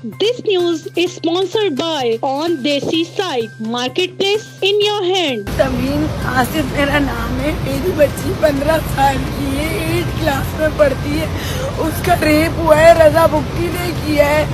This news is sponsored by On Desi Site Marketplace in your hand. Tamim Asif मेरा नाम है। मेरी बच्ची 15 साल की है, 8 क्लास में पढ़ती है। उसका रेप हुआ है, रजा भुक्ती ने किया है।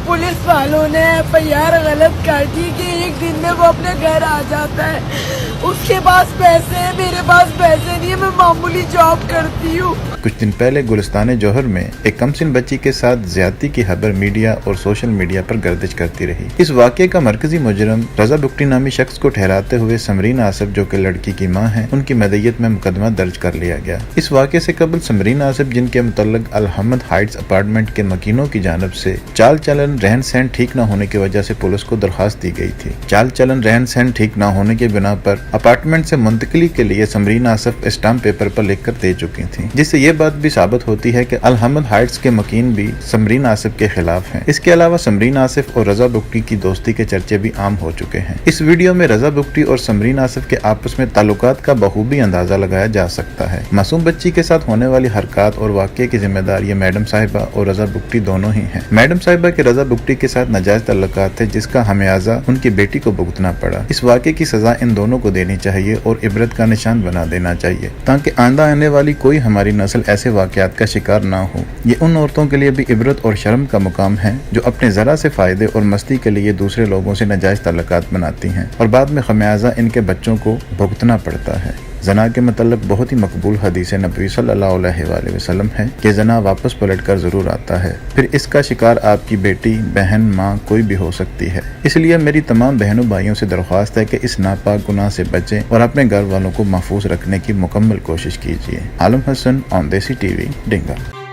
पुलिस वालों ने FIR गलत काटी कि एक दिन में वो अपने घर आ जाता है। उसके पास पैसे हैं, मेरे पास पैसे नहीं है, मैं मामूली जॉब करती हूँ। कुछ दिन पहले गुलिस्तान जौहर में एक कमसिन बच्ची के साथ ज्यादती की खबर मीडिया और सोशल मीडिया पर गर्दिश करती रही। इस वाक़ये का मरकजी मुजरम रजा बुक्टी नामी शख्स को ठहराते हुए समरीन आसिफ, जो कि लड़की की मां है, उनकी मदय्यत में मुकदमा दर्ज कर लिया गया। इस वाक़ये से कबल समरीन आसिफ, जिनके मुतल्लिक अल-हमद हाइट्स अपार्टमेंट के मकीनों की जानिब से चाल चलन रहन सहन ठीक न होने की वजह से पुलिस को दरखास्त दी गई थी। चाल चलन रहन सहन ठीक न होने के बिना पर अपार्टमेंट से मुंतकिली के लिए समरीन आसिफ स्टाम्प पेपर पर लिख कर दे चुकी थी, जिससे ये बात भी साबित होती है कि अल-हमद हाइट्स के मकीन भी समरीन आसिफ के खिलाफ हैं। इसके अलावा समरीन आसिफ और रजा बुक्टी की दोस्ती के चर्चे भी आम हो चुके हैं। इस वीडियो में रजा बुक्टी और समरीन आसिफ के आपस में ताल्लुकात का बखूबी अंदाजा लगाया जा सकता है। मासूम बच्ची के साथ होने वाली हरकत और वाक़ये की जिम्मेदार ये मैडम साहिबा और रजा बुक्टी दोनों ही हैं। मैडम साहिबा के रजा बुक्टी के साथ नाजायज ताल्लुकात थे, जिसका हमेयाजा उनकी बेटी को भुगतना पड़ा। इस वाक़ये की सजा इन दोनों को देनी चाहिए और इबरत का निशान बना देना चाहिए, ताकि आइंदा आने वाली कोई हमारी नस्ल ऐसे वाक़यात का शिकार ना हो। ये उन औरतों के लिए भी इबरत और शर्म का मुकाम है जो अपने जरा से फायदे और मस्ती के लिए दूसरे लोगों से नाजायज ताल्लुकात बनाती हैं और बाद में खमियाजा इनके बच्चों को भुगतना पड़ता है। जना के मतलब बहुत ही मकबूल हदीस नबी सल्लल्लाहु अलैहि वसल्लम है कि जना वापस पलट कर जरूर आता है, फिर इसका शिकार आपकी बेटी, बहन, माँ कोई भी हो सकती है। इसलिए मेरी तमाम बहनों भाइयों से दरख्वास्त है कि इस नापाक गुनाह से बचें और अपने घर वालों को महफूज रखने की मुकम्मल कोशिश कीजिए। आलम हसन, ऑन देसी टीवी, डिंगा।